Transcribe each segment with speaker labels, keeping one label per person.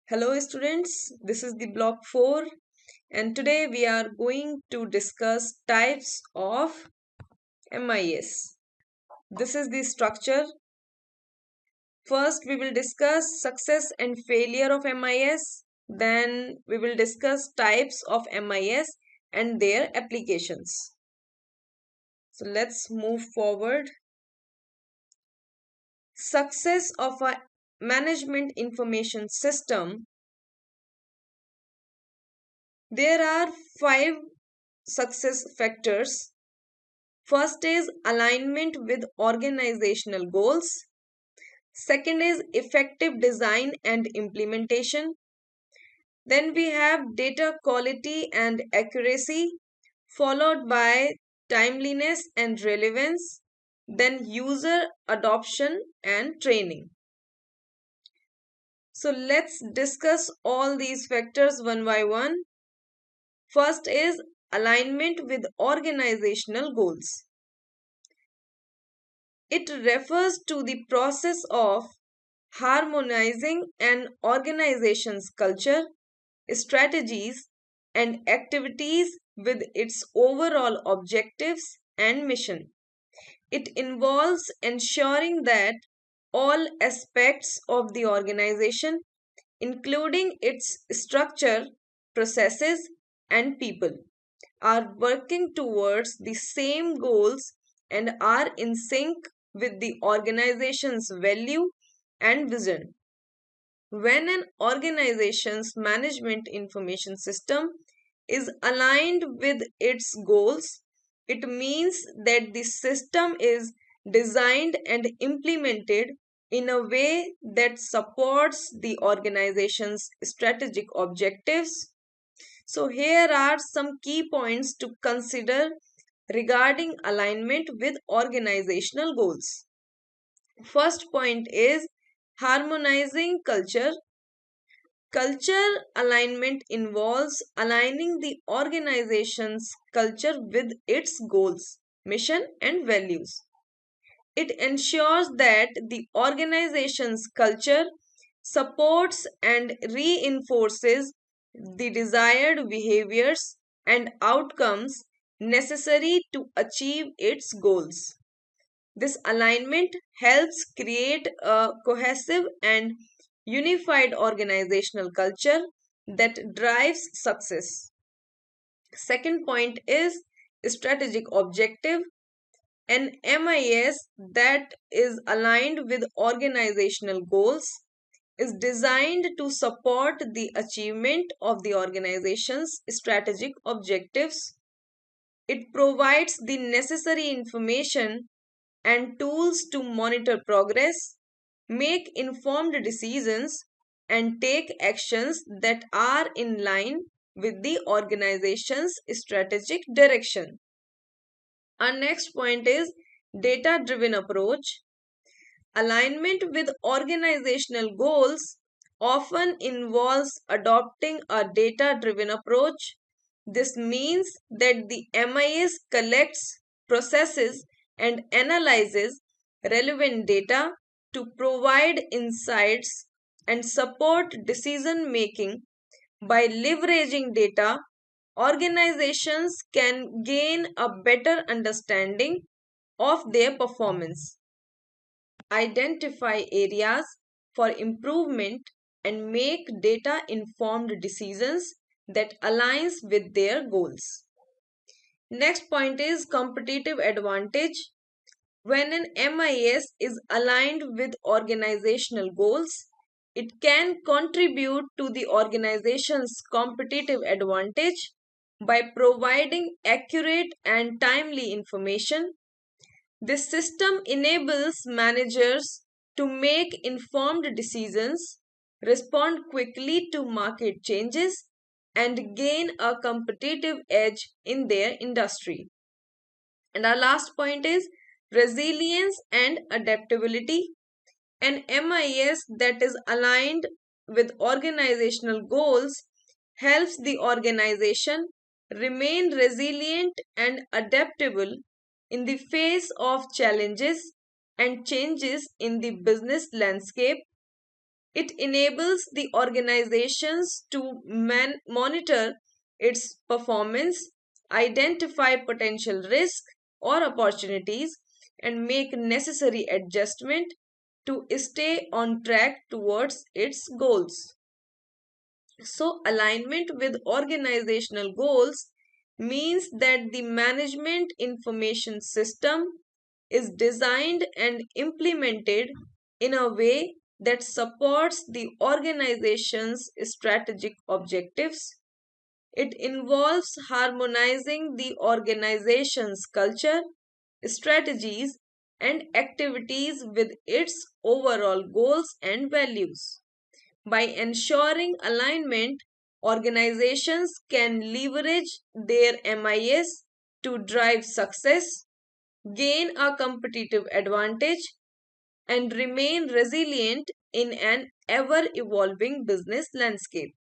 Speaker 1: Hello students, this is the block 4 and today we are going to discuss types of MIS. This is the structure. First we will discuss success and failure of MIS. Then we will discuss types of MIS and their applications. So let's move forward. Success of a management information system. There are 5 success factors. First is alignment with organizational goals. Second is effective design and implementation. Then we have data quality and accuracy, followed by timeliness and relevance, then user adoption and training. So let's discuss all these factors one by one. First is alignment with organizational goals. It refers to the process of harmonizing an organization's culture, strategies, and activities with its overall objectives and mission. It involves ensuring that all aspects of the organization, including its structure, processes, and people, are working towards the same goals and are in sync with the organization's value and vision. When an organization's management information system is aligned with its goals, it means that the system is designed and implemented in a way that supports the organization's strategic objectives. So, here are some key points to consider regarding alignment with organizational goals. First point is harmonizing culture. Culture alignment involves aligning the organization's culture with its goals, mission, and values. It ensures that the organization's culture supports and reinforces the desired behaviors and outcomes necessary to achieve its goals. This alignment helps create a cohesive and unified organizational culture that drives success. Second point is strategic objective. An MIS that is aligned with organizational goals is designed to support the achievement of the organization's strategic objectives. It provides the necessary information and tools to monitor progress, make informed decisions, and take actions that are in line with the organization's strategic direction. Our next point is data driven approach. Alignment with organizational goals often involves adopting a data driven approach. This means that the MIS collects, processes, and analyzes relevant data to provide insights and support decision making. By leveraging data, organizations can gain a better understanding of their performance, identify areas for improvement, and make data informed decisions that aligns with their goals. Next point is competitive advantage. When an MIS is aligned with organizational goals, it can contribute to the organization's competitive advantage by providing accurate and timely information. This system enables managers to make informed decisions, respond quickly to market changes, and gain a competitive edge in their industry. And our last point is resilience and adaptability. An MIS that is aligned with organizational goals helps the organization remain resilient and adaptable in the face of challenges and changes in the business landscape. It enables the organizations to monitor its performance, identify potential risk or opportunities, and make necessary adjustment to stay on track towards its goals. So, alignment with organizational goals means that the management information system is designed and implemented in a way that supports the organization's strategic objectives. It involves harmonizing the organization's culture, strategies, and activities with its overall goals and values. By ensuring alignment, organizations can leverage their MIS to drive success, gain a competitive advantage, and remain resilient in an ever evolving business landscape.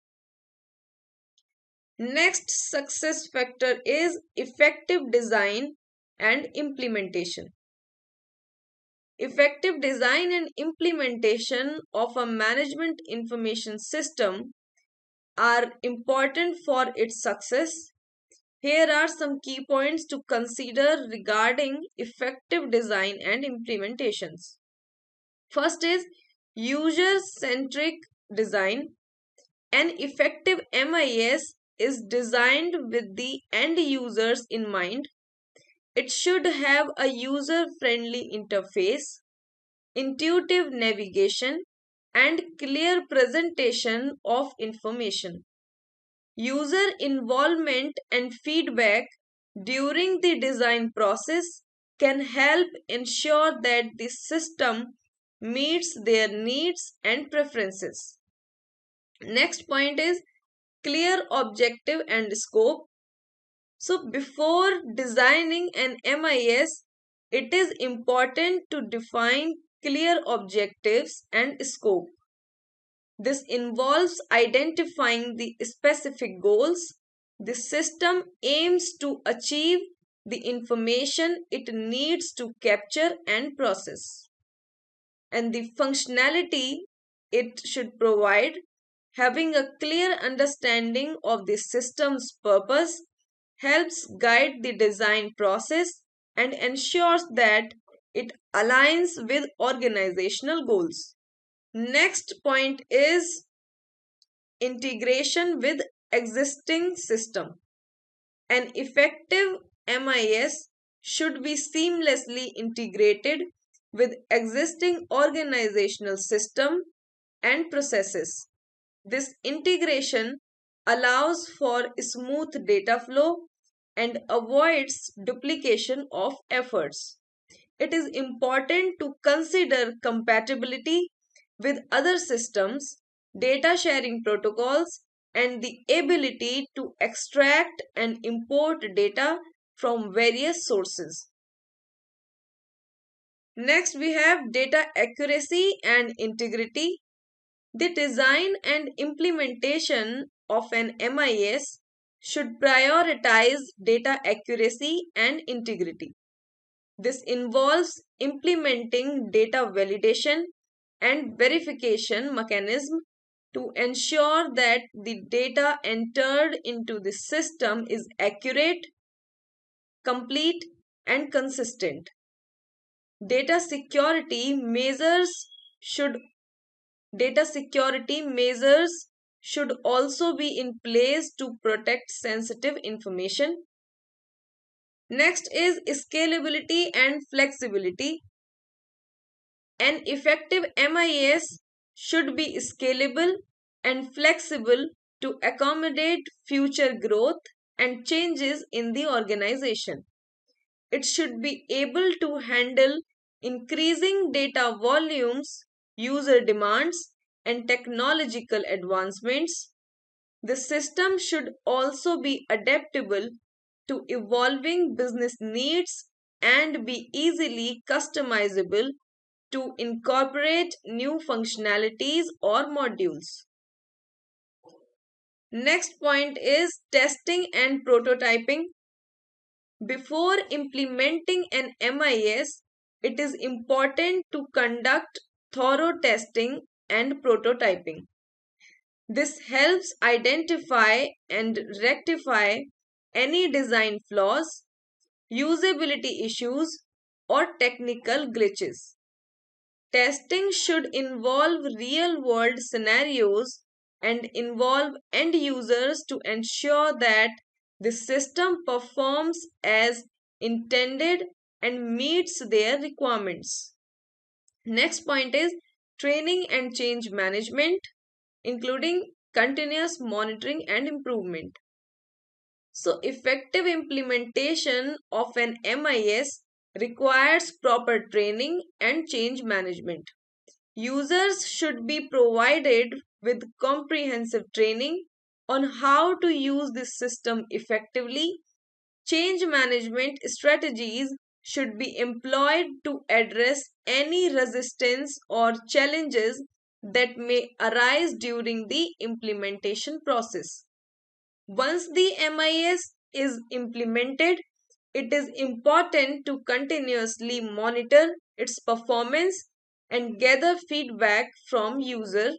Speaker 1: Next success factor is effective design and implementation. Effective design and implementation of a management information system are important for its success. Here are some key points to consider regarding effective design and implementations. First is user centric design. An effective MIS is designed with the end users in mind. It should have a user friendly interface, intuitive navigation, and clear presentation of information. User involvement and feedback during the design process can help ensure that the system meets their needs and preferences. Next point is clear objective and scope. So, before designing an MIS, it is important to define clear objectives and scope. This involves identifying the specific goals the system aims to achieve, the information it needs to capture and process, and the functionality it should provide. Having a clear understanding of the system's purpose helps guide the design process and ensures that it aligns with organizational goals. Next point is integration with existing system. An effective MIS should be seamlessly integrated with existing organizational system and processes. This integration allows for smooth data flow and avoids duplication of efforts. It is important to consider compatibility with other systems, data sharing protocols, and the ability to extract and import data from various sources. Next, we have data accuracy and integrity. The design and implementation of an MIS should prioritize data accuracy and integrity. This involves implementing data validation and verification mechanism to ensure that the data entered into the system is accurate, complete, and consistent. Data security measures should Data security measures should also be in place to protect sensitive information. Next is scalability and flexibility. An effective MIS should be scalable and flexible to accommodate future growth and changes in the organization. It should be able to handle increasing data volumes, user demands, and technological advancements. The system should also be adaptable to evolving business needs and be easily customizable to incorporate new functionalities or modules. Next point is testing and prototyping. Before implementing an MIS, it is important to conduct thorough testing and prototyping. This helps identify and rectify any design flaws, usability issues, or technical glitches. Testing should involve real world scenarios and involve end users to ensure that the system performs as intended and meets their requirements. Next point is training and change management, including continuous monitoring and improvement. So, effective implementation of an MIS requires proper training and change management. Users should be provided with comprehensive training on how to use this system effectively. Change management strategies should be employed to address any resistance or challenges that may arise during the implementation process. Once the MIS is implemented, it is important to continuously monitor its performance and gather feedback from users.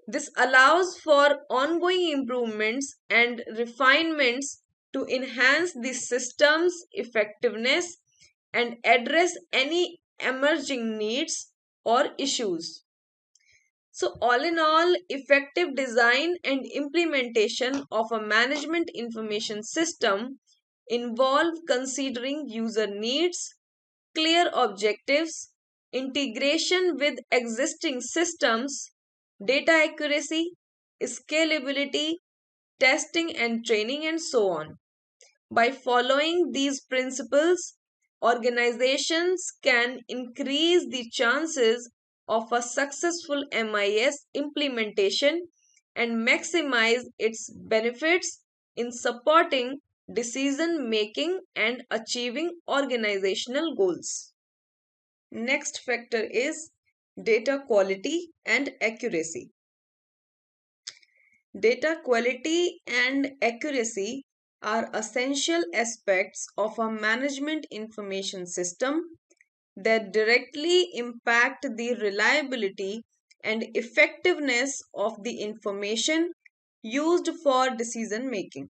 Speaker 1: This allows for ongoing improvements and refinements to enhance the system's effectiveness and address any emerging needs or issues. So, all in all, effective design and implementation of a management information system involve considering user needs, clear objectives, integration with existing systems, data accuracy, scalability, testing and training, and so on. By following these principles, organizations can increase the chances of a successful MIS implementation and maximize its benefits in supporting decision making and achieving organizational goals. Next factor is data quality and accuracy. Data quality and accuracy are essential aspects of a management information system that directly impact the reliability and effectiveness of the information used for decision making.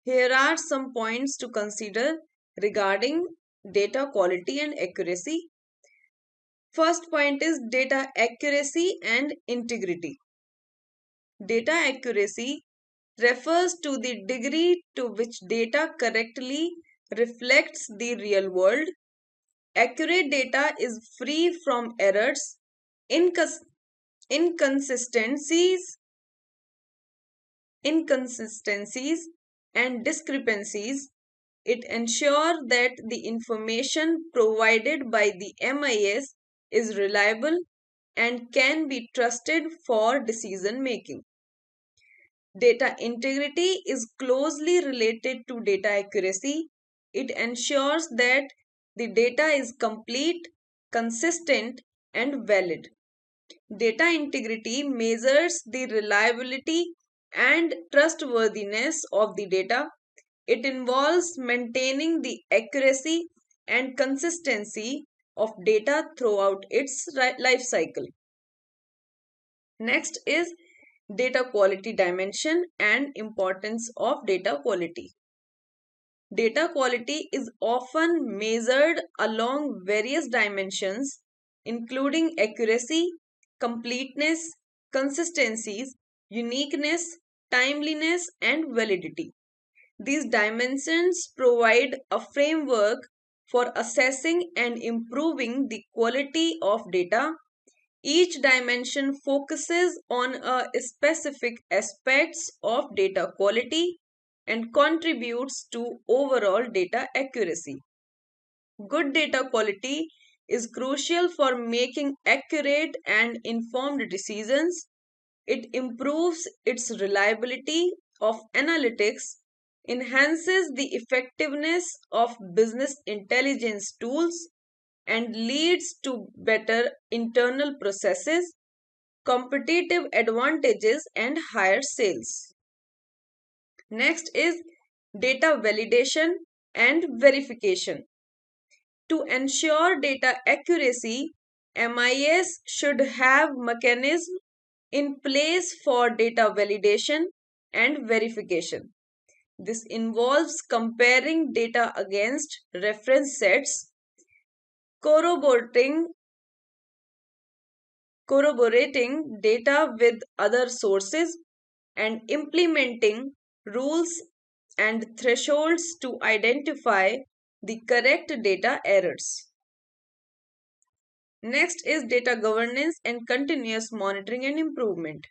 Speaker 1: Here are some points to consider regarding data quality and accuracy. First point is data accuracy and integrity. Data accuracy refers to the degree to which data correctly reflects the real world. Accurate data is free from errors, inconsistencies, inconsistencies, and discrepancies. It ensures that the information provided by the MIS is reliable and can be trusted for decision making. Data integrity is closely related to data accuracy. It ensures that the data is complete, consistent, and valid. Data integrity measures the reliability and trustworthiness of the data. It involves maintaining the accuracy and consistency of data throughout its life cycle. Next is data quality dimension and importance of data quality. Data quality is often measured along various dimensions, including accuracy, completeness, consistencies, uniqueness, timeliness, and validity. These dimensions provide a framework for assessing and improving the quality of data. Each dimension focuses on a specific aspects of data quality and contributes to overall data accuracy. Good data quality is crucial for making accurate and informed decisions. It improves its reliability of analytics, enhances the effectiveness of business intelligence tools, and leads to better internal processes, competitive advantages, and higher sales. Next is data validation and verification. To ensure data accuracy, MIS should have mechanism in place for data validation and verification. This involves comparing data against reference sets, corroborating data with other sources, and implementing rules and thresholds to identify the correct data errors. Next is data governance and continuous monitoring and improvement.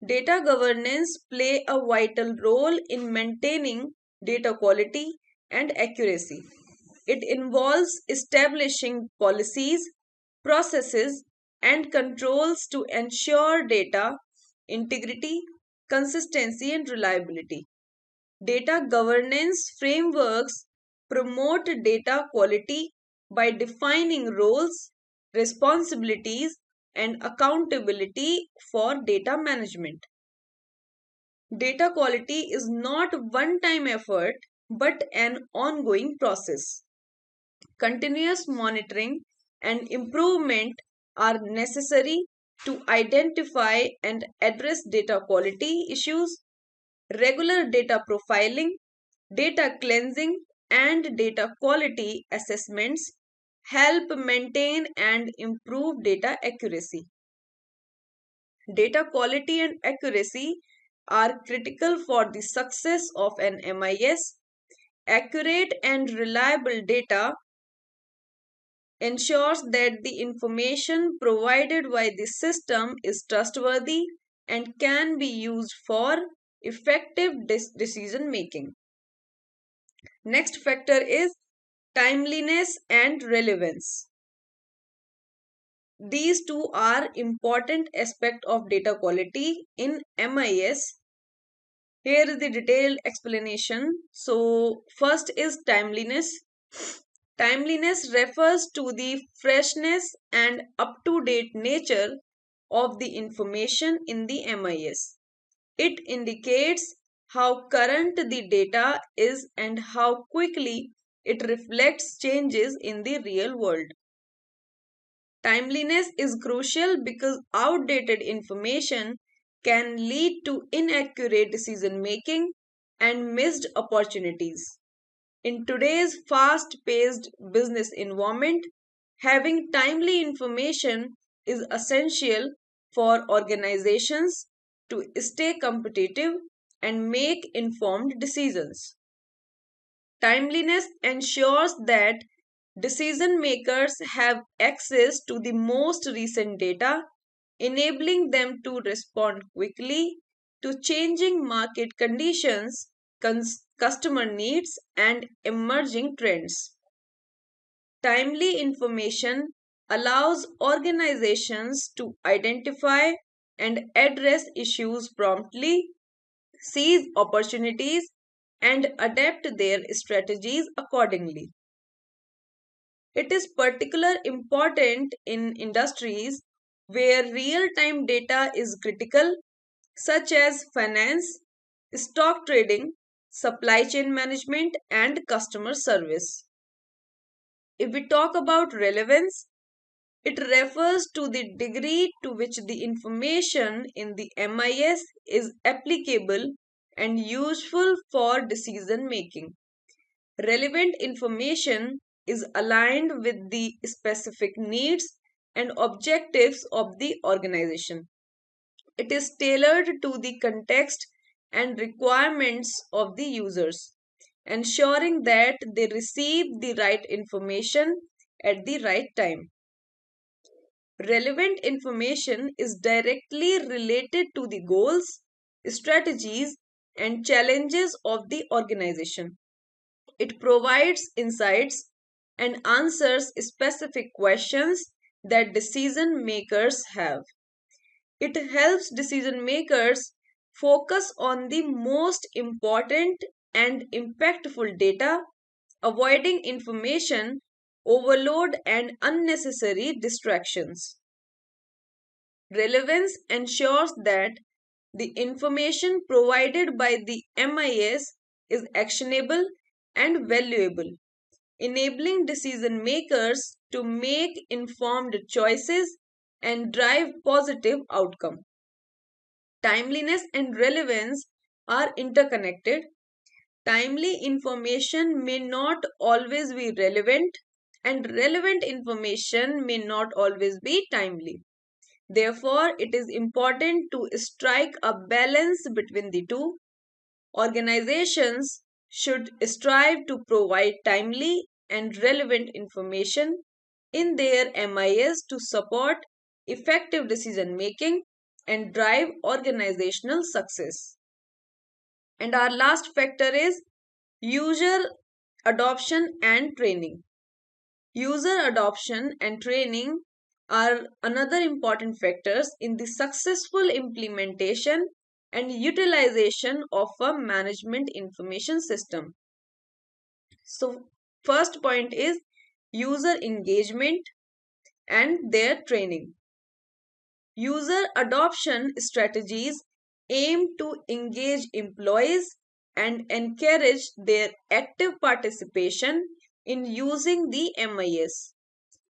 Speaker 1: Data governance play a vital role in maintaining data quality and accuracy. It involves establishing policies, processes, and controls to ensure data integrity, consistency, and reliability. Data governance frameworks promote data quality by defining roles, responsibilities, and accountability for data management. Data quality is not a one-time effort but an ongoing process. Continuous monitoring and improvement are necessary to identify and address data quality issues. Regular data profiling, data cleansing, and data quality assessments help maintain and improve data accuracy. Data quality and accuracy are critical for the success of an MIS. Accurate and reliable data ensures that the information provided by the system is trustworthy and can be used for effective decision making. Next factor is timeliness and relevance. These two are important aspects of data quality in MIS. Here is the detailed explanation. So, first is timeliness. Timeliness refers to the freshness and up to date nature of the information in the MIS. It indicates how current the data is and how quickly it reflects changes in the real world. Timeliness is crucial because outdated information can lead to inaccurate decision making and missed opportunities. In today's fast paced business environment, having timely information is essential for organizations to stay competitive and make informed decisions. Timeliness ensures that decision makers have access to the most recent data, enabling them to respond quickly to changing market conditions, customer needs, and emerging trends. Timely information allows organizations to identify and address issues promptly, seize opportunities, and adapt their strategies accordingly. It is particularly important in industries where real time data is critical, such as finance, stock trading, supply chain management, and customer service. If we talk about relevance, it refers to the degree to which the information in the MIS is applicable and useful for decision making. Relevant information is aligned with the specific needs and objectives of the organization. It is tailored to the context and requirements of the users, ensuring that they receive the right information at the right time. Relevant information is directly related to the goals, strategies, and challenges of the organization. It provides insights and answers specific questions that decision makers have. It helps decision makers focus on the most important and impactful data, avoiding information overload and unnecessary distractions. Relevance ensures that the information provided by the MIS is actionable and valuable, enabling decision makers to make informed choices and drive positive outcome. Timeliness and relevance are interconnected. Timely information may not always be relevant, and relevant information may not always be timely. Therefore, it is important to strike a balance between the two. Organizations should strive to provide timely and relevant information in their MIS to support effective decision making and drive organizational success. And our last factor is user adoption and training. User adoption and training are another important factors in the successful implementation and utilization of a management information system. So, first point is user engagement and their training. User adoption strategies aim to engage employees and encourage their active participation in using the MIS.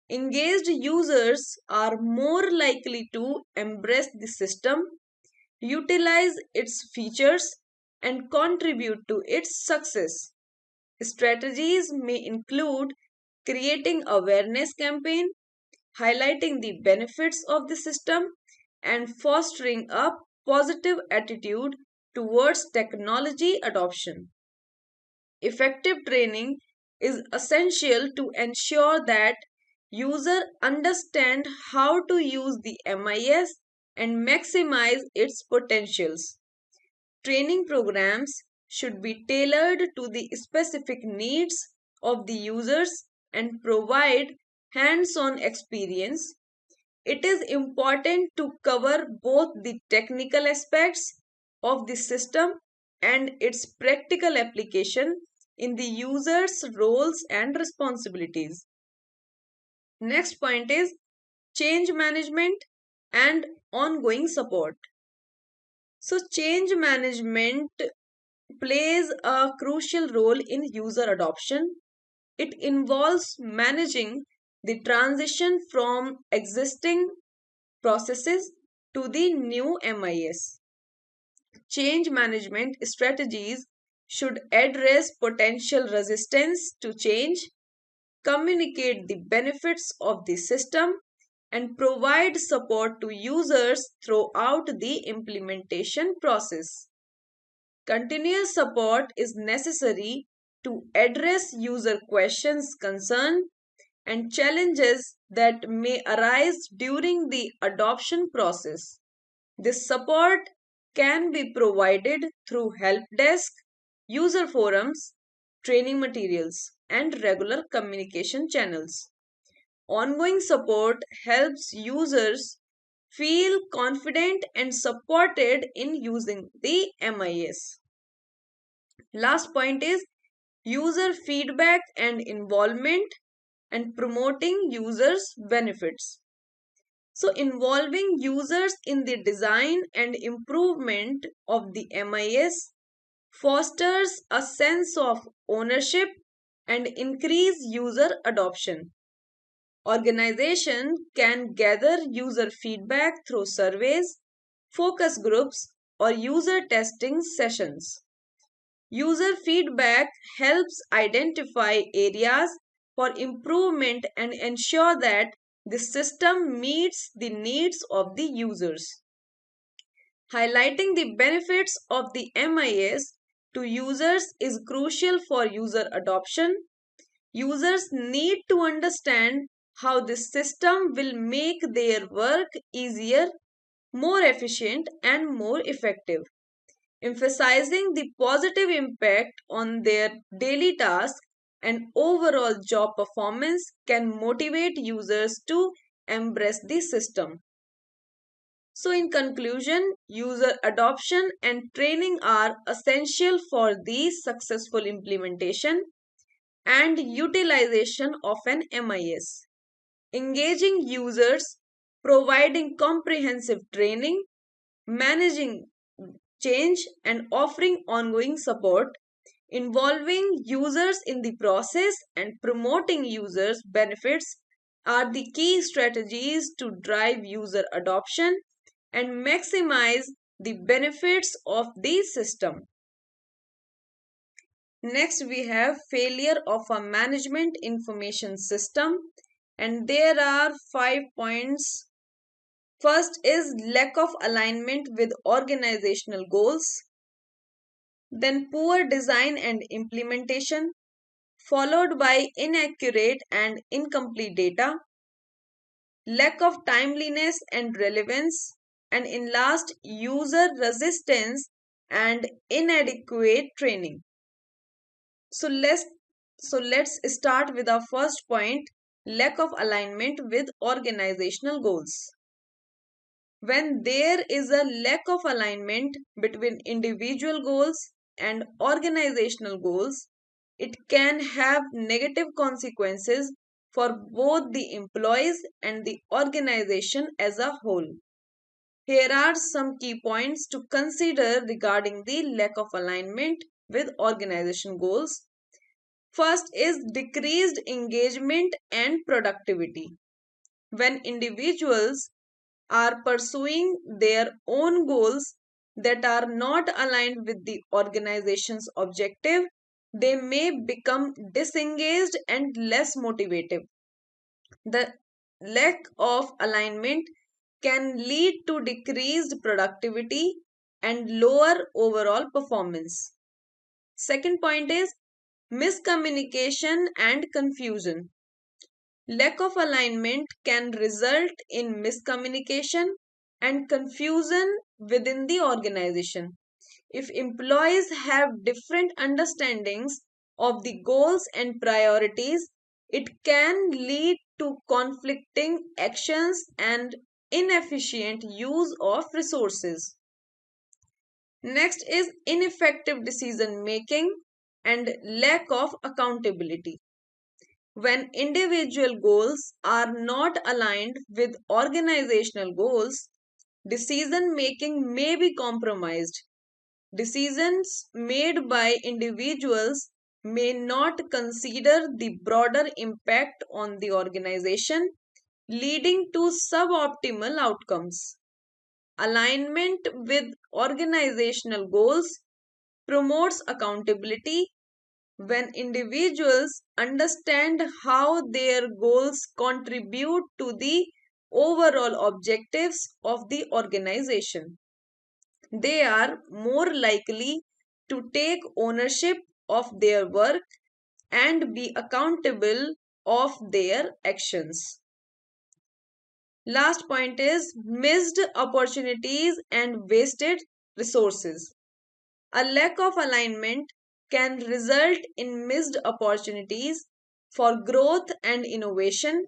Speaker 1: Engaged users are more likely to embrace the system, utilize its features, and contribute to its success. Strategies may include creating awareness campaign, highlighting the benefits of the system, and fostering a positive attitude towards technology adoption. Effective training is essential to ensure that users understand how to use the MIS and maximize its potentials. Training programs should be tailored to the specific needs of the users and provide hands on experience. It is important to cover both the technical aspects of the system and its practical application in the user's roles and responsibilities. Next point is change management and ongoing support. So, change management plays a crucial role in user adoption. It involves managing the transition from existing processes to the new MIS. Change management strategies should address potential resistance to change, communicate the benefits of the system, and provide support to users throughout the implementation process. Continuous support is necessary to address user questions, concerns, and challenges that may arise during the adoption process. This support can be provided through help desk, user forums, training materials, and regular communication channels. Ongoing support helps users feel confident and supported in using the MIS. Last point is user feedback and involvement and promoting users' benefits. So, involving users in the design and improvement of the MIS fosters a sense of ownership and increase user adoption. Organization can gather user feedback through surveys, focus groups, or user testing sessions. User feedback helps identify areas for improvement and ensure that the system meets the needs of the users. Highlighting the benefits of the MIS to users is crucial for user adoption. Users need to understand how this system will make their work easier, more efficient, and more effective. Emphasizing the positive impact on their daily tasks and overall job performance can motivate users to embrace the system. So, in conclusion, user adoption and training are essential for the successful implementation and utilization of an MIS. Engaging users, providing comprehensive training, managing change, and offering ongoing support Involving users in the process and promoting users' benefits are the key strategies to drive user adoption and maximize the benefits of the system. Next, we have failure of a management information system, and there are 5 points. First is lack of alignment with organizational goals, then poor design and implementation, followed by inaccurate and incomplete data, lack of timeliness and relevance, and in last, user resistance and inadequate training. So let's start with our first point, lack of alignment with organizational goals. When there is a lack of alignment between individual goals and organizational goals, it can have negative consequences for both the employees and the organization as a whole. Here are some key points to consider regarding the lack of alignment with organization goals. First is decreased engagement and productivity. When individuals are pursuing their own goals that are not aligned with the organization's objective, they may become disengaged and less motivated. The lack of alignment can lead to decreased productivity and lower overall performance. Second point is miscommunication and confusion. Lack of alignment can result in miscommunication and confusion within the organization. If employees have different understandings of the goals and priorities, it can lead to conflicting actions and inefficient use of resources. Next is ineffective decision making and lack of accountability. When individual goals are not aligned with organizational goals, decision making may be compromised. Decisions made by individuals may not consider the broader impact on the organization, leading to suboptimal outcomes. Alignment with organizational goals promotes accountability. When individuals understand how their goals contribute to the overall objectives of the organization, they are more likely to take ownership of their work and be accountable of their actions. Last point is missed opportunities and wasted resources. A lack of alignment can result in missed opportunities for growth and innovation.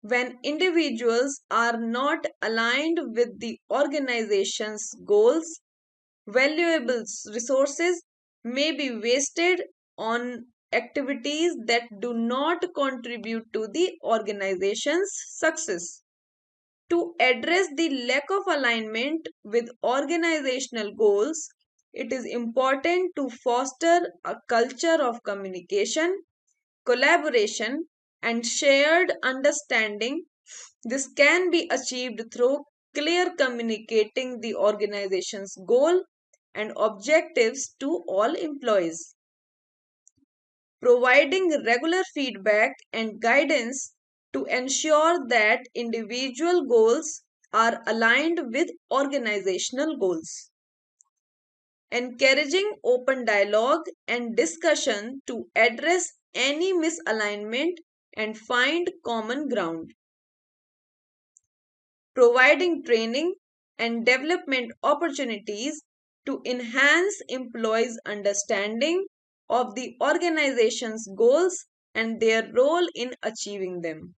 Speaker 1: When individuals are not aligned with the organization's goals, valuable resources may be wasted on activities that do not contribute to the organization's success. To address the lack of alignment with organizational goals, it is important to foster a culture of communication, collaboration, and shared understanding. This can be achieved through clear communicating the organization's goal and objectives to all employees, providing regular feedback and guidance to ensure that individual goals are aligned with organizational goals, encouraging open dialogue and discussion to address any misalignment and find common ground, providing training and development opportunities to enhance employees' understanding of the organization's goals and their role in achieving them.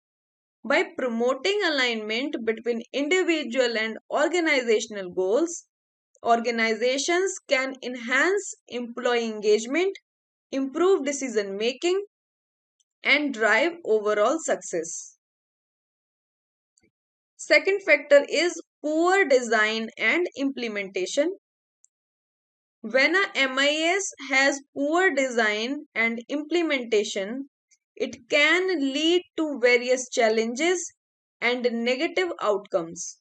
Speaker 1: By promoting alignment between individual and organizational goals, organizations can enhance employee engagement, improve decision making, and drive overall success. Second factor is poor design and implementation. When a MIS has poor design and implementation, it can lead to various challenges and negative outcomes.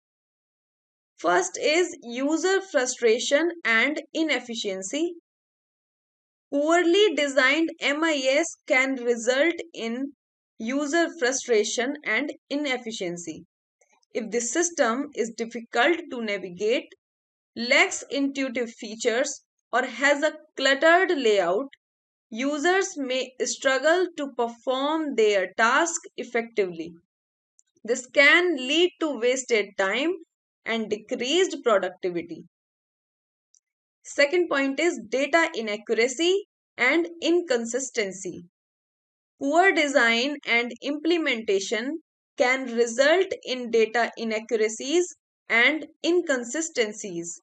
Speaker 1: First is user frustration and inefficiency. Poorly designed MIS can result in user frustration and inefficiency. If the system is difficult to navigate, lacks intuitive features, or has a cluttered layout, users may struggle to perform their task effectively. This can lead to wasted time and decreased productivity. Second point is data inaccuracy and inconsistency. Poor design and implementation can result in data inaccuracies and inconsistencies.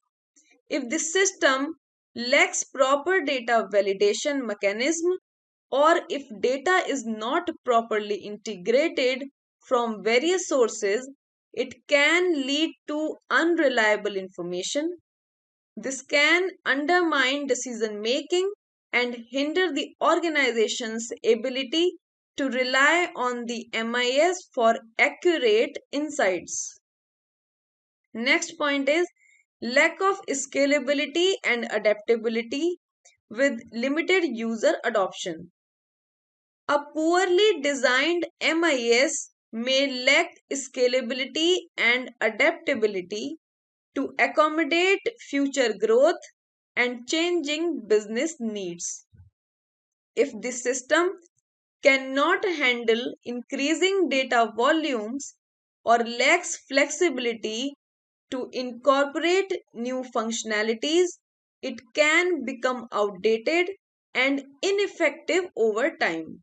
Speaker 1: If the system lacks proper data validation mechanism, or if data is not properly integrated from various sources, it can lead to unreliable information. This can undermine decision making and hinder the organization's ability to rely on the MIS for accurate insights. Next point is lack of scalability and adaptability with limited user adoption. A poorly designed MIS may lack scalability and adaptability to accommodate future growth and changing business needs. If the system cannot handle increasing data volumes or lacks flexibility to incorporate new functionalities, it can become outdated and ineffective over time.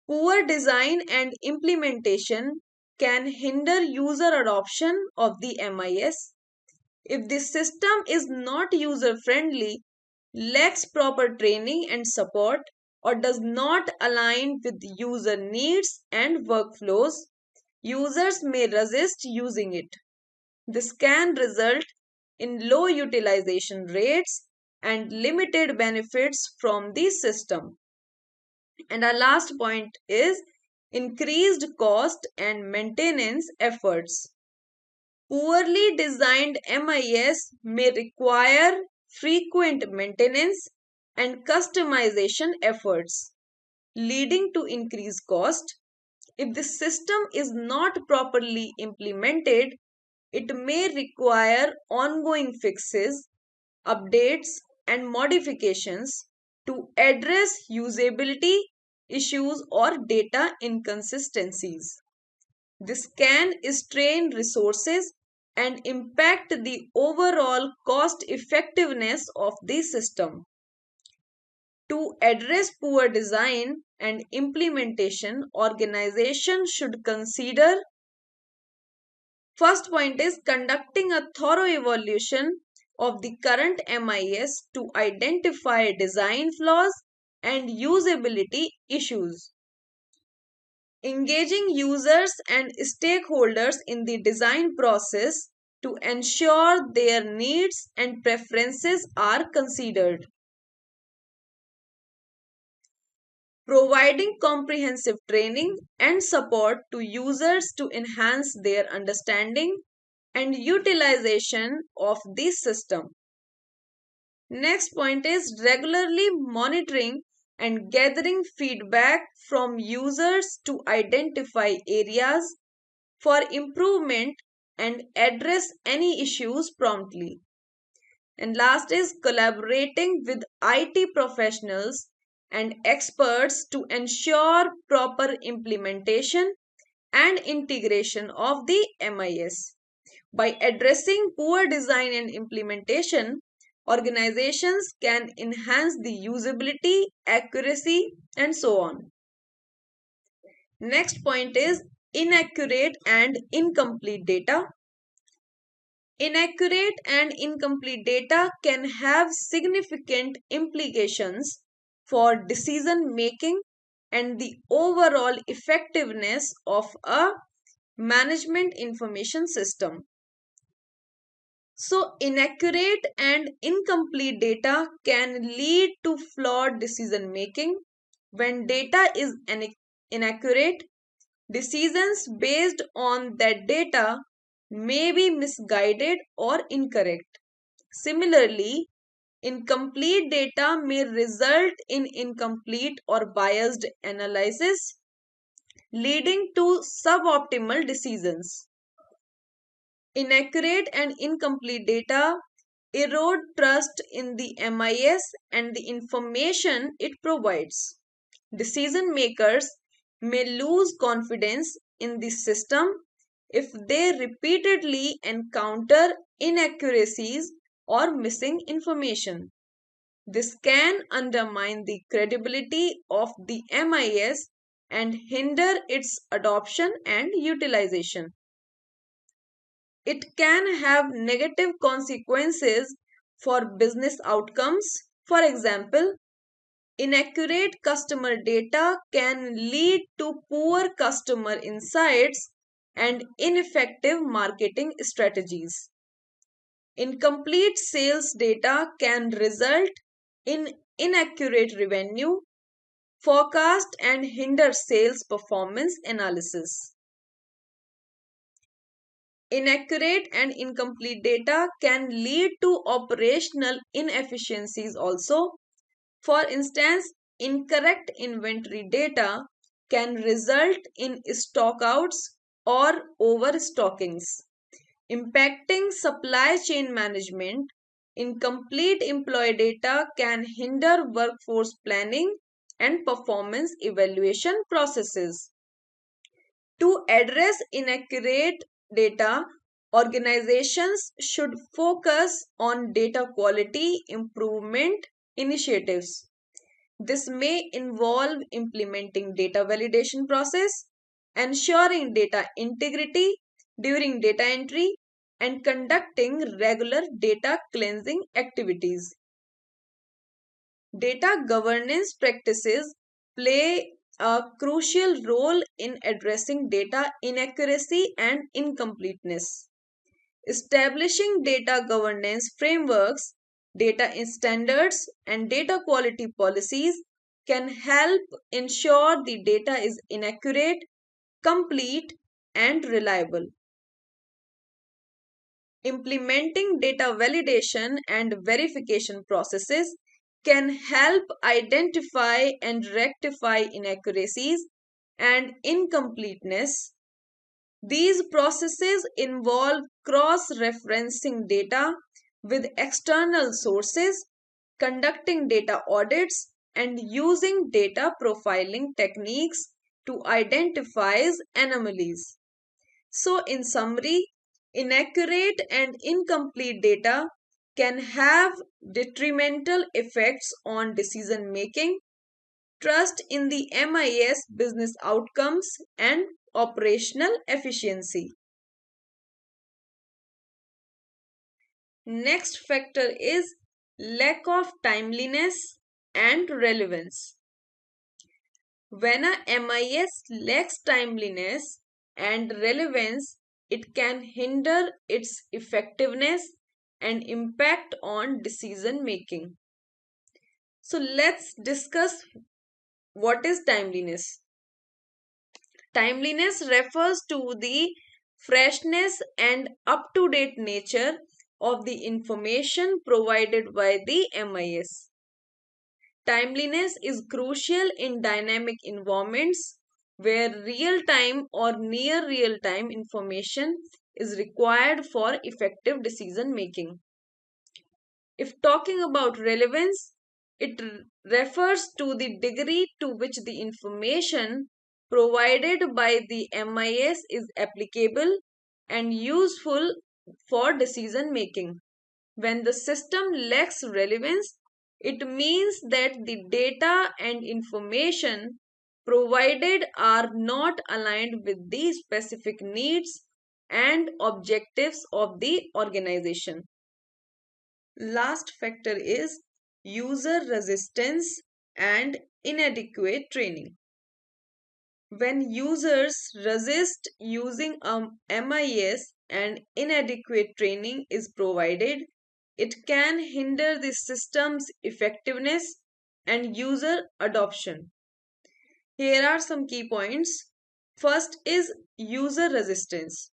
Speaker 1: Poor design and implementation can hinder user adoption of the MIS. If the system is not user friendly, lacks proper training and support, or does not align with user needs and workflows, users may resist using it. This can result in low utilization rates and limited benefits from the system. And our last point is increased cost and maintenance efforts. Poorly designed MIS may require frequent maintenance and customization efforts, leading to increased cost. If the system is not properly implemented, it may require ongoing fixes, updates, and modifications to address usability issues or data inconsistencies. This can strain resources and impact the overall cost effectiveness of the system. To address poor design and implementation, organizations should consider first point is conducting a thorough evaluation of the current MIS to identify design flaws and usability issues. Engaging users and stakeholders in the design process to ensure their needs and preferences are considered. Providing comprehensive training and support to users to enhance their understanding and utilization of the system. Next point is regularly monitoring and gathering feedback from users to identify areas for improvement and address any issues promptly. And last is collaborating with IT professionals and experts to ensure proper implementation and integration of the MIS. By addressing poor design and implementation, organizations can enhance the usability, accuracy, and so on. Next point is inaccurate and incomplete data. Inaccurate and incomplete data can have significant implications for decision making and the overall effectiveness of a management information system. So, inaccurate and incomplete data can lead to flawed decision making. When data is inaccurate, decisions based on that data may be misguided or incorrect. Similarly, incomplete data may result in incomplete or biased analysis, leading to suboptimal decisions. Inaccurate and incomplete data erode trust in the MIS and the information it provides. Decision makers may lose confidence in the system if they repeatedly encounter inaccuracies or missing information. This can undermine the credibility of the MIS and hinder its adoption and utilization. It can have negative consequences for business outcomes. For example, inaccurate customer data can lead to poor customer insights and ineffective marketing strategies. Incomplete sales data can result in inaccurate revenue forecast and hinder sales performance analysis. Inaccurate and incomplete data can lead to operational inefficiencies also. For instance, incorrect inventory data can result in stockouts or overstockings, impacting supply chain management. Incomplete employee data can hinder workforce planning and performance evaluation processes. To address inaccurate data, organizations should focus on data quality improvement initiatives. This may involve implementing data validation process, ensuring data integrity during data entry, and conducting regular data cleansing activities. Data governance practices play a crucial role in addressing data inaccuracy and incompleteness. Establishing data governance frameworks, data standards, and data quality policies can help ensure the data is inaccurate, complete, and reliable. Implementing data validation and verification processes can help identify and rectify inaccuracies and incompleteness. These processes involve cross referencing data with external sources, conducting data audits, and using data profiling techniques to identify anomalies. So, in summary, inaccurate and incomplete data can have detrimental effects on decision making, trust in the MIS business outcomes, and operational efficiency. Next factor is lack of timeliness and relevance. When a MIS lacks timeliness and relevance, it can hinder its effectiveness and impact on decision making. So let's discuss what is timeliness. Timeliness refers to the freshness and up to date nature of the information provided by the MIS. Timeliness is crucial in dynamic environments where real time or near real time information is required for effective decision making. If talking about relevance, it refers to the degree to which the information provided by the MIS is applicable and useful for decision making. When the system lacks relevance, it means that the data and information provided are not aligned with the specific needs and objectives of the organization. Last factor is user resistance and inadequate training. When users resist using a MIS and inadequate training is provided, it can hinder the system's effectiveness and user adoption. Here are some key points. First is user resistance.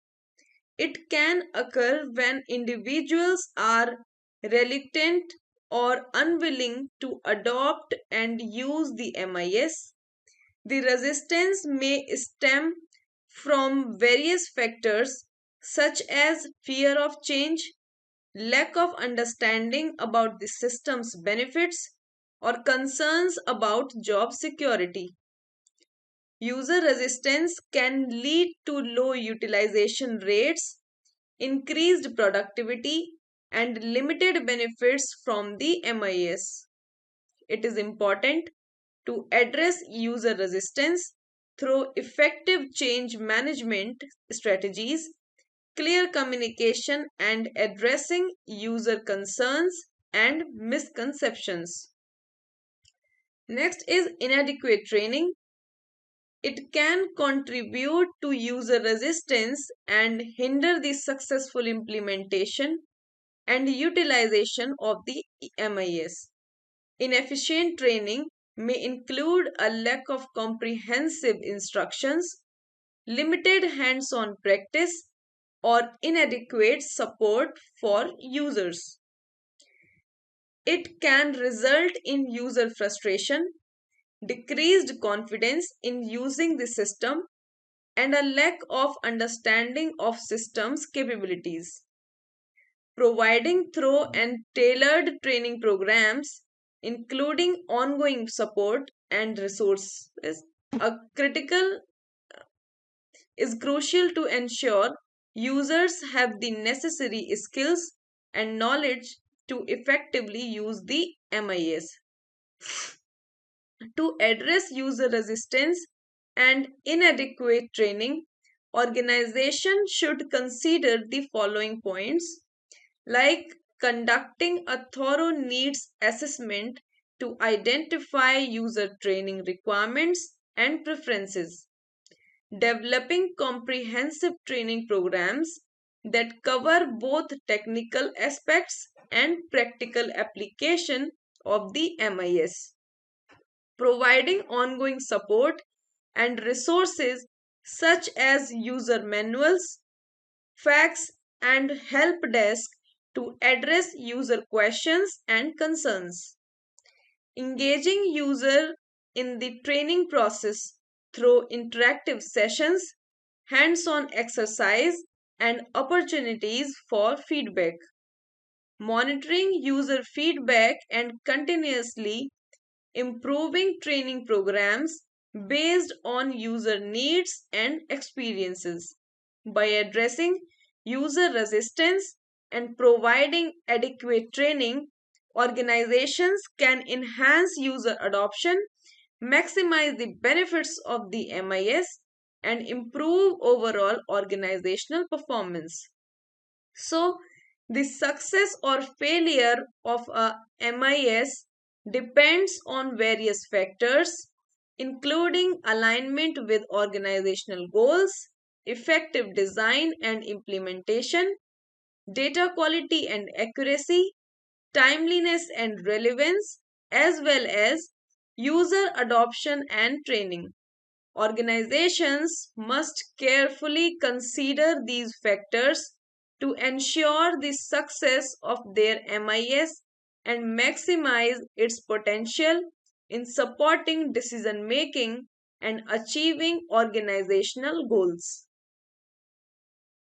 Speaker 1: It can occur when individuals are reluctant or unwilling to adopt and use the MIS. The resistance may stem from various factors such as fear of change, lack of understanding about the system's benefits, or concerns about job security. User resistance can lead to low utilization rates, increased productivity, and limited benefits from the MIS. It is important to address user resistance through effective change management strategies, clear communication, and addressing user concerns and misconceptions. Next is inadequate training. It can contribute to user resistance and hinder the successful implementation and utilization of the MIS. Inefficient training may include a lack of comprehensive instructions, limited hands on practice, or inadequate support for users. It can result in user frustration, decreased confidence in using the system, and a lack of understanding of systems capabilities. Providing thorough and tailored training programs, including ongoing support and resources, a critical is crucial to ensure users have the necessary skills and knowledge to effectively use the MIS. To address user resistance and inadequate training, organizations should consider the following points, like conducting a thorough needs assessment to identify user training requirements and preferences, developing comprehensive training programs that cover both technical aspects and practical application of the MIS, providing ongoing support and resources such as user manuals, facts, and help desk to address user questions and concerns. Engaging user in the training process through interactive sessions, hands-on exercise, and opportunities for feedback. Monitoring user feedback and continuously improving training programs based on user needs and experiences. By addressing user resistance and providing adequate training, organizations can enhance user adoption, maximize the benefits of the MIS, and improve overall organizational performance. So, the success or failure of a MIS depends on various factors, including alignment with organizational goals, effective design and implementation, data quality and accuracy, timeliness and relevance, as well as user adoption and training. Organizations must carefully consider these factors to ensure the success of their MIS and maximize its potential in supporting decision making and achieving organizational goals.